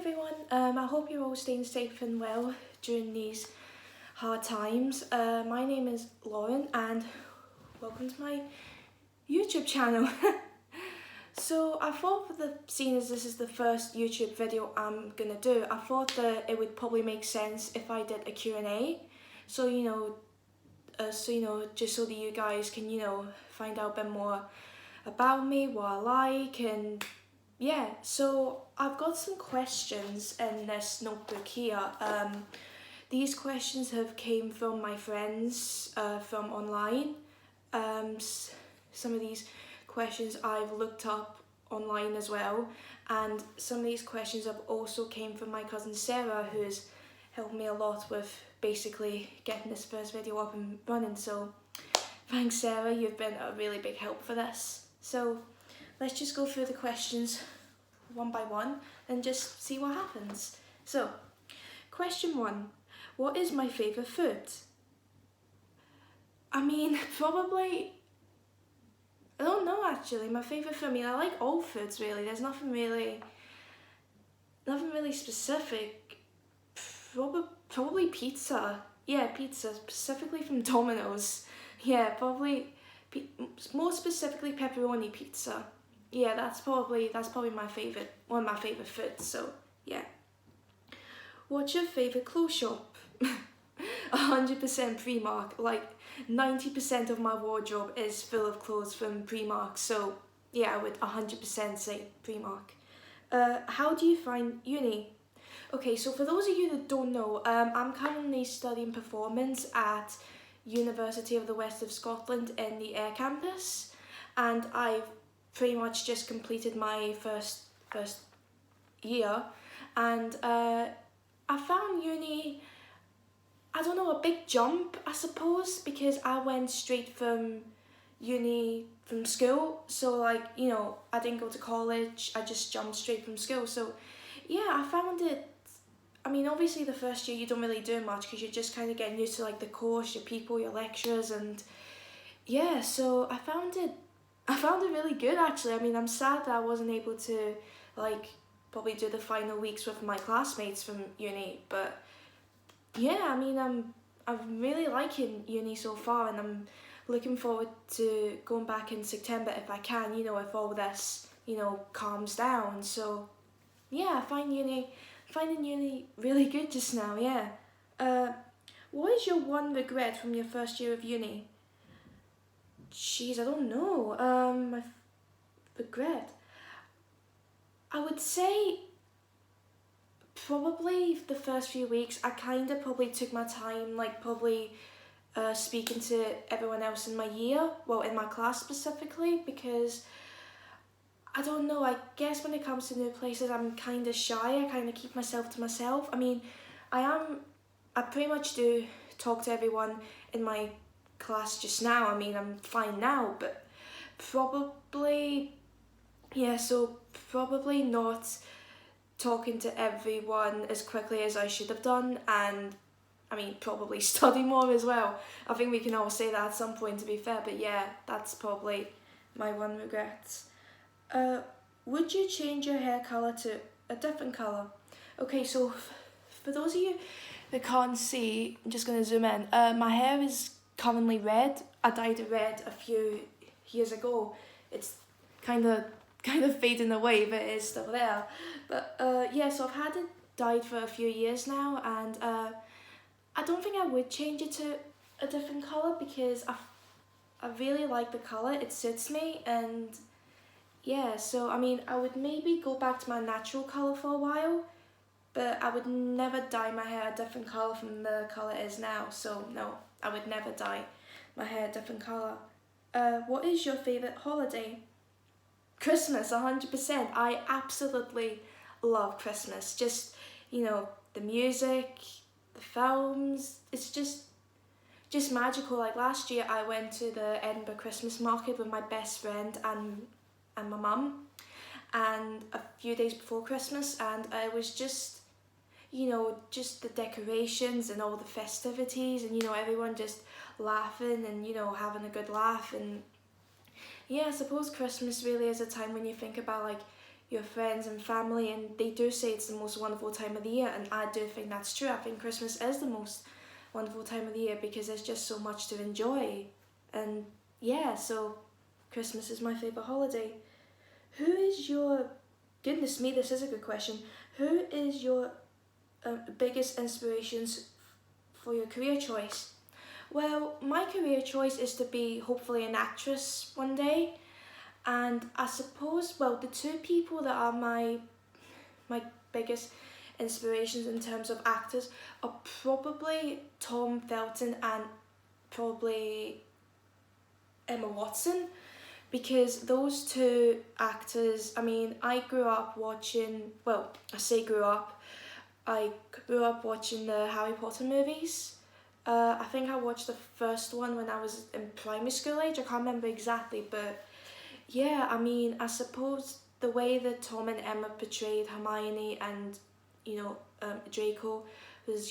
everyone, I hope you're all staying safe and well during these hard times. My name is Lauren and welcome to my YouTube channel. So I thought, seeing as this is the first YouTube video I'm gonna do, I thought that it would probably make sense if I did a Q&A. So just so that you guys can find out a bit more about me, what I like, and yeah. So I've got some questions in this notebook here. These questions have came from my friends from online. Some of these questions I've looked up online as well, and some of these questions have also came from my cousin Sarah, who's helped me a lot with basically getting this first video up and running. So thanks Sarah, you've been a really big help for this. So let's just go through the questions one by one and just see what happens. So question 1, what is my favourite food? I mean, probably, I don't know actually, my favourite food, I mean I like all foods really, there's nothing really specific. Probably pizza. Yeah, pizza, specifically from Domino's. Yeah, probably, more specifically pepperoni pizza. Yeah, that's probably my favourite, one of my favourite foods, so yeah. What's your favourite clothes shop? 100% Primark, like 90% of my wardrobe is full of clothes from Primark, so yeah, I would 100% say Primark. How do you find uni? Okay, so for those of you that don't know, I'm currently studying performance at University of the West of Scotland in the Air campus, and I've pretty much just completed my first year, and I found uni, I don't know, a big jump I suppose, because I went straight from uni from school, so like, I didn't go to college, I just jumped straight from school. So yeah, I found it, I mean obviously the first year you don't really do much because you're just kind of getting used to like the course, your people, your lecturers, and yeah, so I found it really good actually. I mean, I'm sad that I wasn't able to like probably do the final weeks with my classmates from uni, but yeah, I mean I'm really liking uni so far, and I'm looking forward to going back in September if I can, if all this, calms down. So yeah, finding uni really good just now, yeah. What is your one regret from your first year of uni? Jeez, I don't know. My regret, I would say probably the first few weeks I kind of probably took my time, like probably speaking to everyone else in my year, well in my class specifically, because I don't know, I guess when it comes to new places I'm kind of shy, I kind of keep myself to myself. I mean, I pretty much do talk to everyone in my class just now. I mean, I'm fine now, but probably not talking to everyone as quickly as I should have done, and I mean probably study more as well. I think we can all say that at some point, to be fair, but yeah, that's probably my one regret. Would you change your hair colour to a different colour? Okay, so for those of you that can't see, I'm just going to zoom in. My hair is currently red. I dyed it red a few years ago. It's kind of fading away, but it is still there. But yeah, so I've had it dyed for a few years now, and I don't think I would change it to a different colour because I really like the colour. It suits me, and yeah, so I mean I would maybe go back to my natural colour for a while, but I would never dye my hair a different colour from the colour it is now. So no, I would never dye my hair a different colour. What is your favourite holiday? Christmas, 100%. I absolutely love Christmas. Just, the music, the films, it's just magical. Like last year I went to the Edinburgh Christmas market with my best friend and my mum, and a few days before Christmas, and it was just, just the decorations and all the festivities, and everyone just laughing and having a good laugh. And yeah, I suppose Christmas really is a time when you think about like your friends and family, and they do say it's the most wonderful time of the year, and I do think that's true. I think Christmas is the most wonderful time of the year because there's just so much to enjoy. And yeah, so Christmas is my favourite holiday. Who is your, goodness me, this is a good question. Who is your biggest inspirations for your career choice? Well, my career choice is to be hopefully an actress one day. And I suppose, well, the two people that are my biggest inspirations in terms of actors are probably Tom Felton and probably Emma Watson, because those two actors, I mean, I grew up watching, well, I grew up watching the Harry Potter movies. I think I watched the first one when I was in primary school age. I can't remember exactly, but yeah, I mean, I suppose the way that Tom and Emma portrayed Hermione and, Draco was,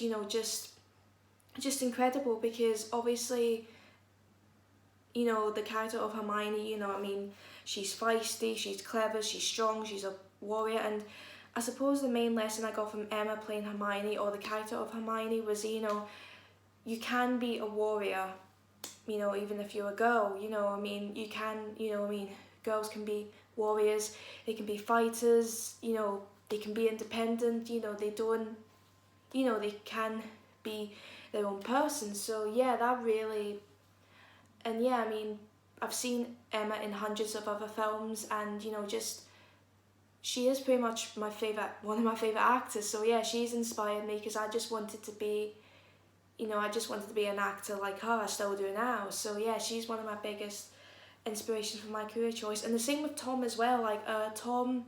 just incredible, because obviously, the character of Hermione, I mean, she's feisty, she's clever, she's strong, she's a warrior, and I suppose the main lesson I got from Emma playing Hermione, or the character of Hermione, was, you can be a warrior, even if you're a girl, I mean, you can, girls can be warriors, they can be fighters, they can be independent, they don't, they can be their own person. So yeah, that really, and yeah, I mean, I've seen Emma in hundreds of other films, and just, she is pretty much one of my favourite actors. So yeah, she's inspired me, because I just wanted to be, an actor like her. I still do now. So yeah, she's one of my biggest inspirations for my career choice. And the same with Tom as well. Like Tom,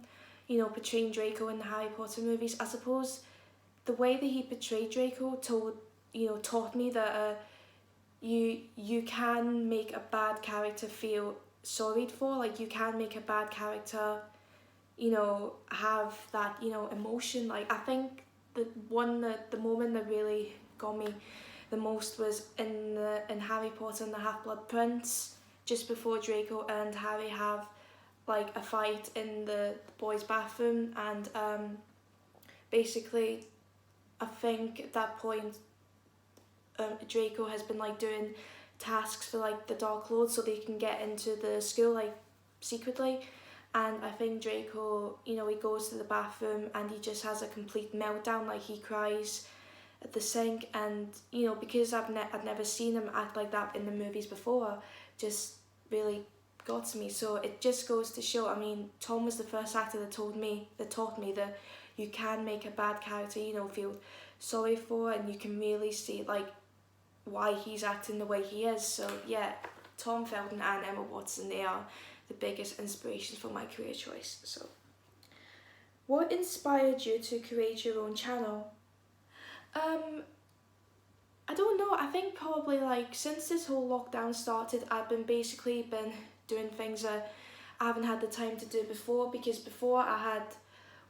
portraying Draco in the Harry Potter movies. I suppose the way that he portrayed Draco taught me that you can make a bad character feel sorry for. Like, you can make a bad character, have that, emotion. Like, I think the moment that really got me the most was in Harry Potter and the Half-Blood Prince, just before Draco and Harry have like a fight in the boys' bathroom, and basically I think at that point Draco has been like doing tasks for like the Dark Lord so they can get into the school like secretly, and I think Draco, he goes to the bathroom and he just has a complete meltdown. Like, he cries at the sink, and because I'd never seen him act like that in the movies before, just really got to me. So it just goes to show, I mean, Tom was the first actor that taught me that you can make a bad character, feel sorry for, and you can really see like why he's acting the way he is. So yeah, Tom Felton and Emma Watson, they are the biggest inspirations for my career choice. So what inspired you to create your own channel? I don't know, I think probably like since this whole lockdown started, I've been doing things that I haven't had the time to do before, because before I had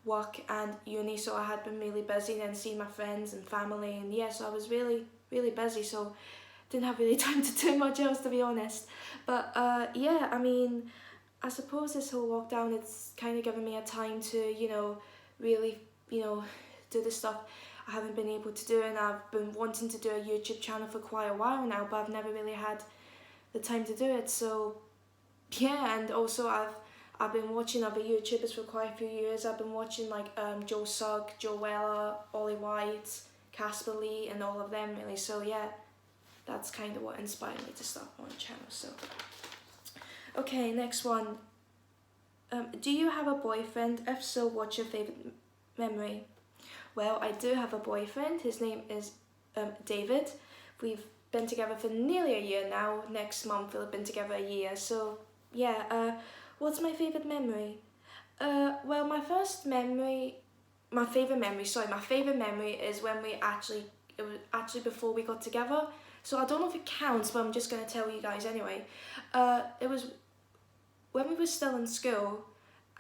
work and uni, so I had been really busy, and then seeing my friends and family, and yeah, so I was really busy, so didn't have really time to do much else, to be honest. But yeah, I mean, I suppose this whole lockdown, it's kind of given me a time to, really, do the stuff I haven't been able to do, and I've been wanting to do a YouTube channel for quite a while now, but I've never really had the time to do it. So yeah, and also I've been watching other YouTubers for quite a few years. I've been watching like Joe Sugg, Joe Weller, Ollie White, Casper Lee, and all of them really. So yeah, that's kind of what inspired me to start my channel. So okay, next one. Do you have a boyfriend? If so, what's your favourite memory? Well, I do have a boyfriend. His name is David. We've been together for nearly a year now. Next month we'll have been together a year. So yeah, what's my favourite memory? Well, my favourite memory is when it was actually before we got together. So I don't know if it counts, but I'm just going to tell you guys anyway. It was when we were still in school,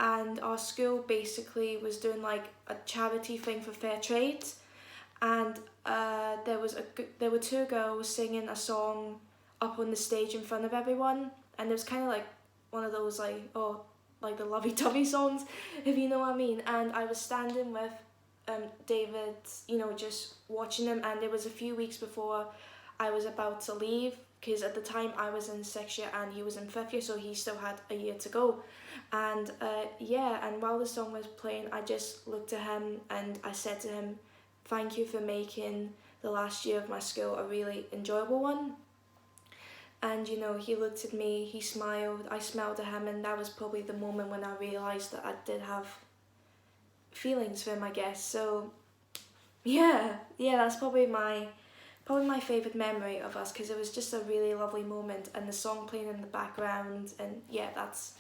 and our school basically was doing like a charity thing for fair trade, and there were two girls singing a song up on the stage in front of everyone, and it was kind of like one of those like, oh, like the lovey-dovey songs, if you know what I mean. And I was standing with David, just watching him, and it was a few weeks before I was about to leave, because at the time I was in 6th year and he was in 5th year, so he still had a year to go. And and while the song was playing, I just looked at him and I said to him, thank you for making the last year of my school a really enjoyable one. And he looked at me, he smiled, I smiled at him, and that was probably the moment when I realised that I did have feelings for him, I guess. So yeah, that's probably my favourite memory of us, because it was just a really lovely moment, and the song playing in the background, and yeah, that's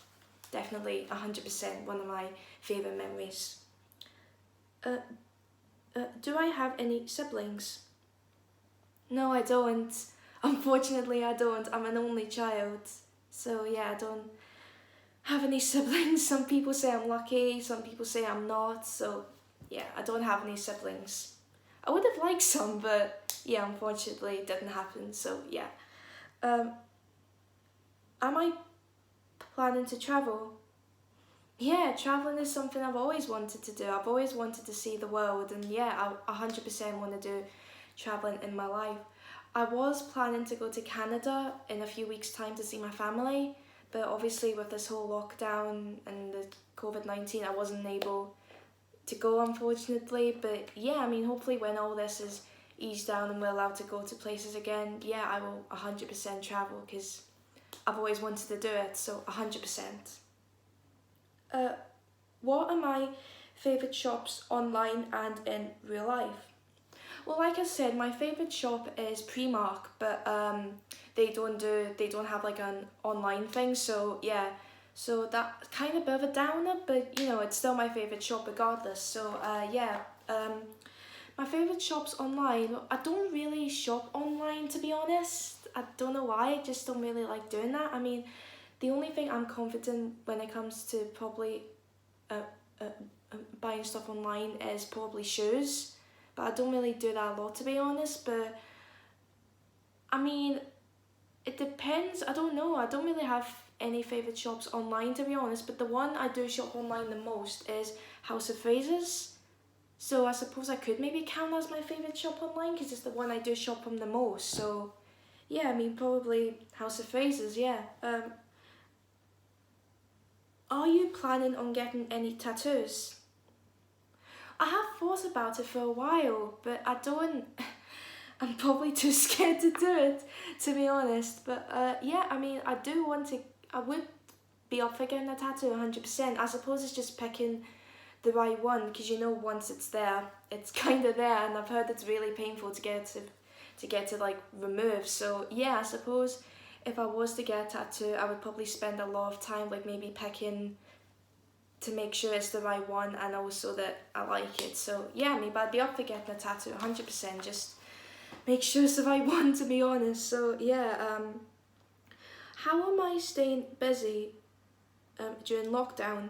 definitely 100% one of my favourite memories. Do I have any siblings? No, I don't. Unfortunately, I don't. I'm an only child. So yeah, I don't have any siblings. Some people say I'm lucky, some people say I'm not. So yeah, I don't have any siblings. I would have liked some, but yeah, unfortunately it didn't happen. So yeah. Am I planning to travel? Yeah, traveling is something I've always wanted to do. I've always wanted to see the world, and yeah, I 100% want to do traveling in my life. I was planning to go to Canada in a few weeks' time to see my family, but obviously with this whole lockdown and the COVID-19, I wasn't able to go, unfortunately. But yeah, I mean, hopefully when all this is eased down and we're allowed to go to places again, yeah, I will 100% travel, because I've always wanted to do it, so 100%. What are my favourite shops online and in real life? Well, like I said, my favourite shop is Primark, but they don't have like an online thing, so yeah. So that's kind of a bit of a downer, but it's still my favourite shop regardless. So my favourite shops online. I don't really shop online, to be honest. I don't know why, I just don't really like doing that. I mean, the only thing I'm confident when it comes to probably buying stuff online is probably shoes. But I don't really do that a lot, to be honest. But I mean, it depends. I don't know. I don't really have any favourite shops online, to be honest. But the one I do shop online the most is House of Phrases. So I suppose I could maybe count as my favourite shop online, because it's the one I do shop from the most. So yeah, I mean, probably House of Phrases, yeah. Are you planning on getting any tattoos? I have thought about it for a while, but I don't. I'm probably too scared to do it, to be honest. But yeah, I mean, I do want to. I would be up for getting a tattoo 100%. I suppose it's just picking the right one, because once it's there, it's kind of there, and I've heard it's really painful to get to like remove. So yeah, I suppose if I was to get a tattoo, I would probably spend a lot of time like maybe picking to make sure it's the right one, and also that I like it. So yeah, maybe I'd be up for getting a tattoo 100%, just make sure it's the right one, to be honest. So yeah, how am I staying busy during lockdown?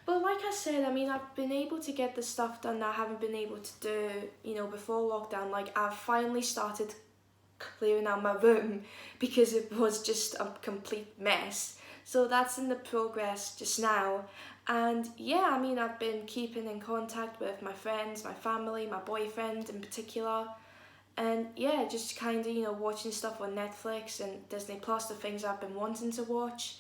Well, like I said, I mean, I've been able to get the stuff done that I haven't been able to do, before lockdown. Like, I've finally started clearing out my room, because it was just a complete mess. So that's in the progress just now. And yeah, I mean, I've been keeping in contact with my friends, my family, my boyfriend in particular. And yeah, just kind of, watching stuff on Netflix and Disney Plus, the things I've been wanting to watch.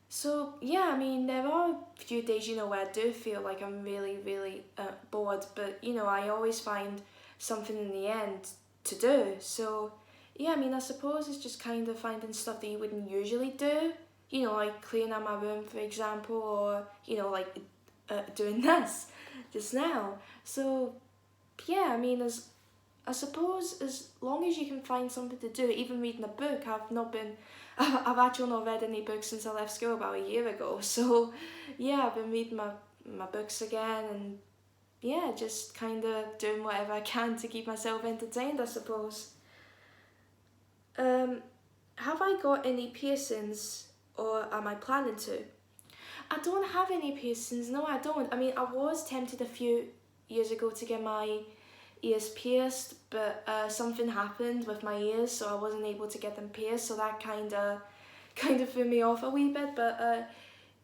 So yeah, I mean, there are a few days, where I do feel like I'm really, really bored. But, I always find something in the end to do. So yeah, I mean, I suppose it's just kind of finding stuff that you wouldn't usually do. Like cleaning out my room, for example, or, like doing this just now. So yeah, I mean, I suppose as long as you can find something to do, even reading a book, I've actually not read any books since I left school about a year ago. So yeah, I've been reading my books again, and yeah, just kind of doing whatever I can to keep myself entertained, I suppose. Have I got any piercings, or am I planning to? I don't have any piercings, no I don't. I mean, I was tempted a few years ago to get my ears pierced, but something happened with my ears, so I wasn't able to get them pierced, so that kind of threw me off a wee bit. But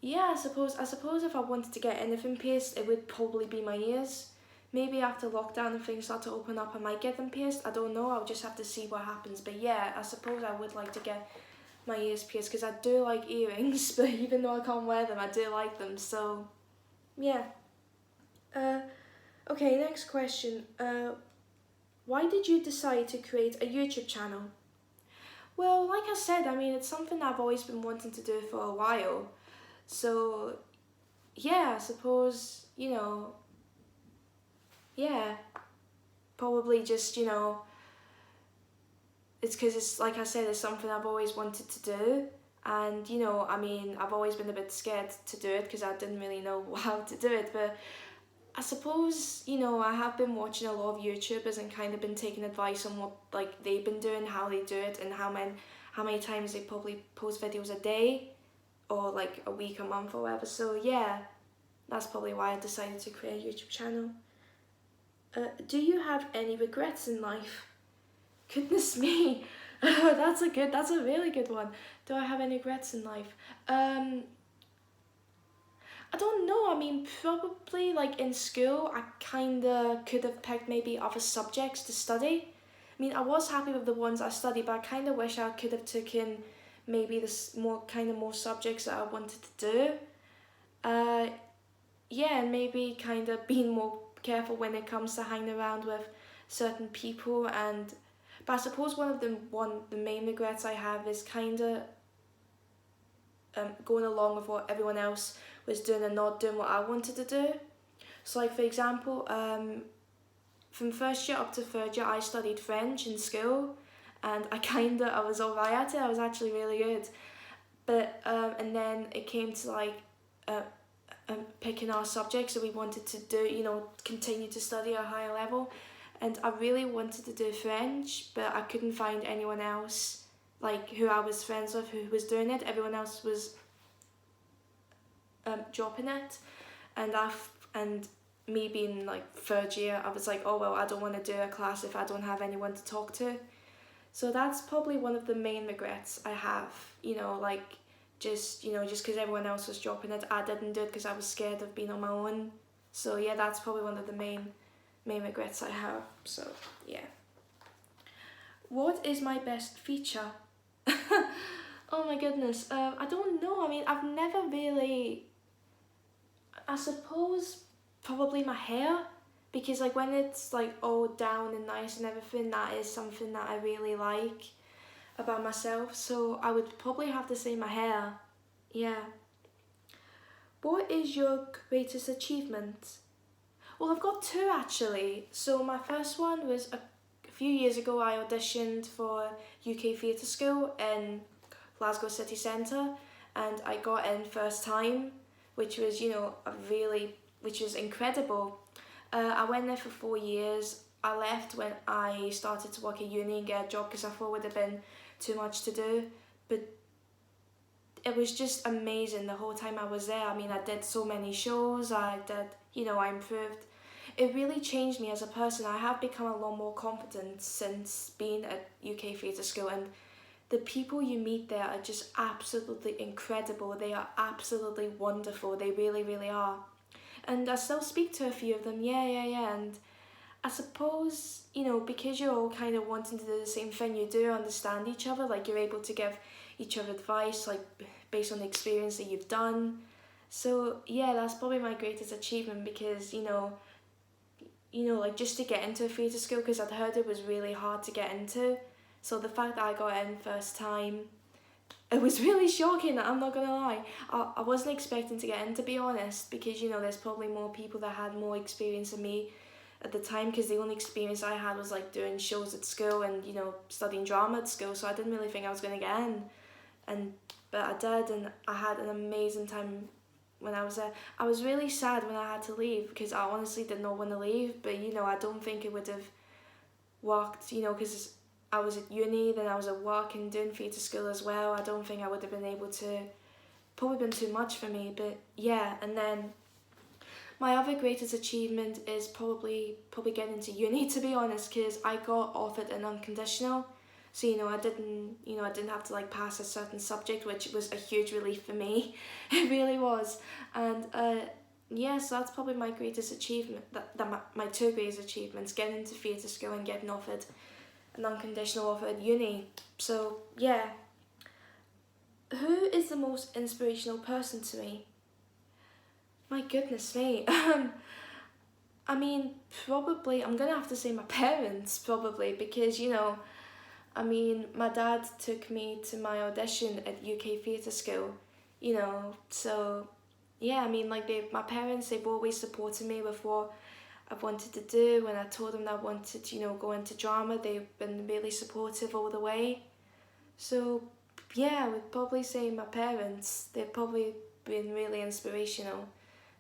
Yeah, I suppose if I wanted to get anything pierced, it would probably be my ears. Maybe after lockdown and things start to open up, I might get them pierced. I don't know. I'll just have to see what happens. But yeah, I suppose I would like to get my ears pierced because I do like earrings. But even though I can't wear them, I do like them. So yeah. Uh, okay. Next question. Why did you decide to create a YouTube channel? Well, like I said, I mean, it's something I've always been wanting to do for a while. So yeah, I suppose, yeah, probably just, it's because it's, like I said, it's something I've always wanted to do. And, I mean, I've always been a bit scared to do it because I didn't really know how to do it. But I suppose, I have been watching a lot of YouTubers and kind of been taking advice on what, like, they've been doing, how they do it, and how many times they probably post videos a day or, like, a week, a month, or whatever. So, yeah, that's probably why I decided to create a YouTube channel. Do you have any regrets in life? Goodness me, that's a really good one. Do I have any regrets in life? I don't know. I mean, probably like in school, I kinda could have picked maybe other subjects to study. I mean, I was happy with the ones I studied, but I kind of wish I could have taken maybe this more subjects that I wanted to do. Uh, yeah, and maybe kind of being more careful when it comes to hanging around with certain people. And but I suppose the main regrets I have is kind of going along with what everyone else was doing and not doing what I wanted to do. So, like for example, from first year up to third year, I studied French in school, and I was alright at it. I was actually really good, but and then it came to like uh, picking our subjects that we wanted to do, continue to study at a higher level. And I really wanted to do French, but I couldn't find anyone else like who I was friends with who was doing it. Everyone else was dropping it, and me being like third year, I was like, oh well, I don't want to do a class if I don't have anyone to talk to. So that's probably one of the main regrets I have. Like just because everyone else was dropping it, I didn't do it because I was scared of being on my own. So yeah, that's probably one of the main regrets I have. So yeah. What is my best feature? Oh my goodness. I don't know. I mean, I've never really. I suppose probably my hair, because like when it's like all down and nice and everything, that is something that I really like about myself. So I would probably have to say my hair. Yeah. What is your greatest achievement? Well, I've got two actually. So my first one was a few years ago. I auditioned for UK Theatre School in Glasgow City Centre, and I got in first time, which was which was incredible. I went there for 4 years. I left when I started to work at uni and get a job because I thought it would have been too much to do, but it was just amazing the whole time I was there. I mean, I did so many shows. I improved. It really changed me as a person. I have become a lot more confident since being at UK Theatre School, and the people you meet there are just absolutely incredible. They are absolutely wonderful. They really, really are. And I still speak to a few of them. Yeah. And I suppose, because you're all kind of wanting to do the same thing, you do understand each other. Like, you're able to give each other advice, like, based on the experience that you've done. So, yeah, that's probably my greatest achievement because, like, just to get into a theatre school, because I'd heard it was really hard to get into. So the fact that I got in first time, it was really shocking, I'm not gonna lie. I wasn't expecting to get in, to be honest, because there's probably more people that had more experience than me at the time, because the only experience I had was like doing shows at school and studying drama at school, so I didn't really think I was gonna get in, but I did, and I had an amazing time when I was there. I was really sad when I had to leave because I honestly did not want to leave, but I don't think it would have worked, because I was at uni, then I was at work and doing theatre school as well. I don't think I would have been able to, probably been too much for me, but yeah. And then my other greatest achievement is probably getting into uni, to be honest, because I got offered an unconditional. So I didn't have to like pass a certain subject, which was a huge relief for me. It really was. And yeah, so that's probably my greatest achievement, my two greatest achievements, getting into theatre school and getting offered an unconditional offer at uni. So yeah, who is the most inspirational person to me? My goodness me. I mean, probably, I'm gonna have to say my parents, probably, because, I mean, my dad took me to my audition at UK Theatre School, so, yeah, I mean, like, my parents, they've always supported me with what I've wanted to do. When I told them that I wanted to, go into drama, they've been really supportive all the way. So, yeah, I would probably say my parents, they've probably been really inspirational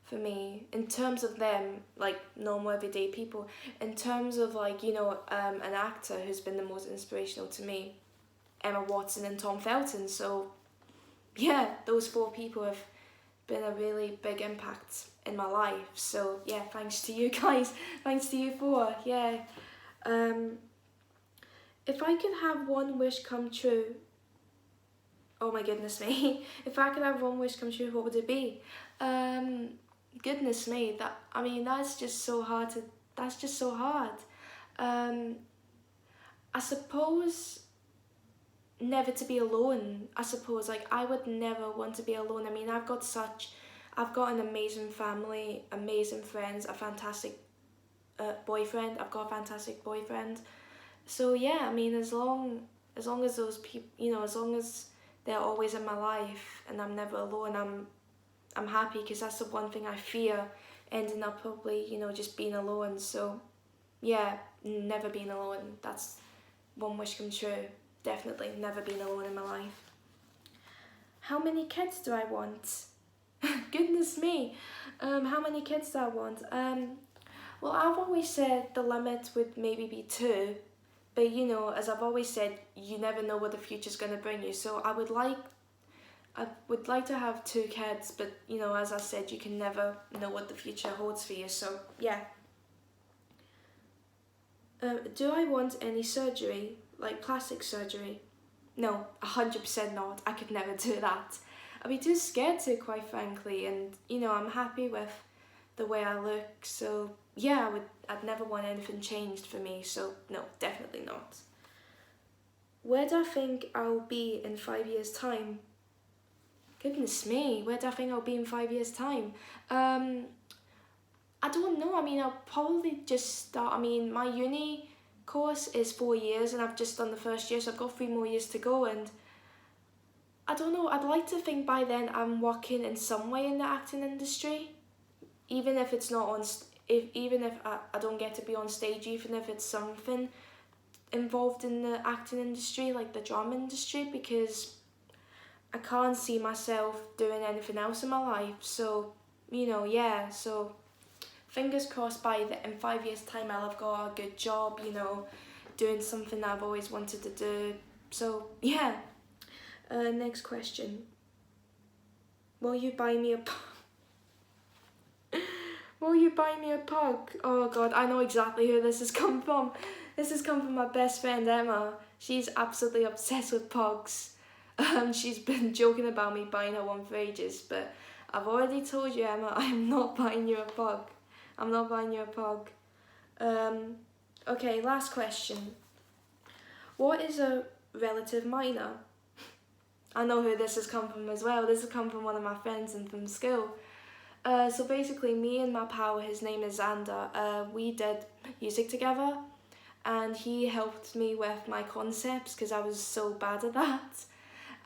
for me in terms of them, like normal everyday people. In terms of like, an actor who's been the most inspirational to me, Emma Watson and Tom Felton. So yeah, those four people have been a really big impact in my life. So yeah, thanks to you guys. Thanks to you four. Yeah. If I could have one wish come true, oh my goodness me. If I could have one wish come true, what would it be? Goodness me, that's just so hard. I suppose never to be alone. I suppose, like, I would never want to be alone. I mean, I've got an amazing family, amazing friends, a fantastic boyfriend. I've got a fantastic boyfriend. So yeah, I mean, as long as those people, as long as they're always in my life and I'm never alone, I'm happy, because that's the one thing I fear, ending up probably, just being alone. So yeah, never being alone. That's one wish come true. Definitely never being alone in my life. How many kids do I want? Goodness me. How many kids do I want? Well, I've always said the limit would maybe be 2. But as I've always said, you never know what the future's going to bring you. So I would like to have 2 kids, but as I said, you can never know what the future holds for you. So yeah. Do I want any surgery, like plastic surgery? No, 100% not. I could never do that. I'd be too scared to, quite frankly, and I'm happy with the way I look. So yeah, I'd never want anything changed for me. So no, definitely not. Where do I think I'll be in 5 years' time? Goodness me, where do I think I'll be in 5 years' time? I don't know. I mean, I'll probably just start. I mean, my uni course is 4 years and I've just done the first year, so I've got 3 more years to go. And I don't know, I'd like to think by then I'm working in some way in the acting industry, even if it's not even if I don't get to be on stage, even if it's something involved in the acting industry, like the drama industry, because I can't see myself doing anything else in my life. So, yeah, so fingers crossed in 5 years' time I'll have got a good job, doing something that I've always wanted to do. So, yeah. Next question. Will you buy me a Will you buy me a pug? Oh god, I know exactly who this has come from. This has come from my best friend Emma. She's absolutely obsessed with pugs. She's been joking about me buying her one for ages, but I've already told you, Emma, I'm not buying you a pug. I'm not buying you a pug. Okay, last question. What is a relative minor? I know who this has come from as well. This has come from one of my friends and from school. So basically, me and my pal, his name is Xander, we did music together, and he helped me with my concepts because I was so bad at that.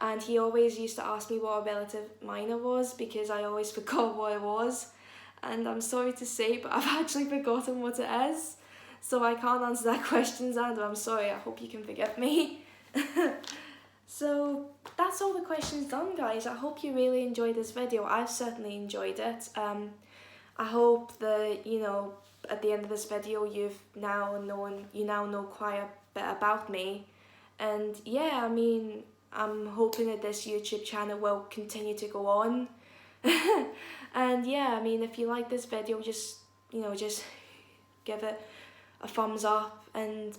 And he always used to ask me what a relative minor was because I always forgot what it was. And I'm sorry to say, but I've actually forgotten what it is. So I can't answer that question, Xander. I'm sorry. I hope you can forgive me. So that's all the questions done, guys. I hope you really enjoyed this video. I've certainly enjoyed it. I hope that, at the end of this video, you now know quite a bit about me. And yeah, I mean, I'm hoping that this YouTube channel will continue to go on. And yeah, I mean, if you like this video, just give it a thumbs up. And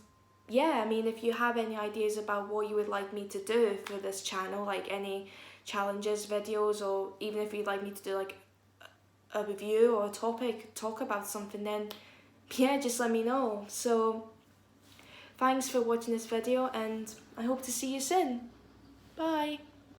yeah, I mean, if you have any ideas about what you would like me to do for this channel, like any challenges videos, or even if you'd like me to do like a review or a topic, talk about something, then yeah, just let me know. So thanks for watching this video, and I hope to see you soon. Bye.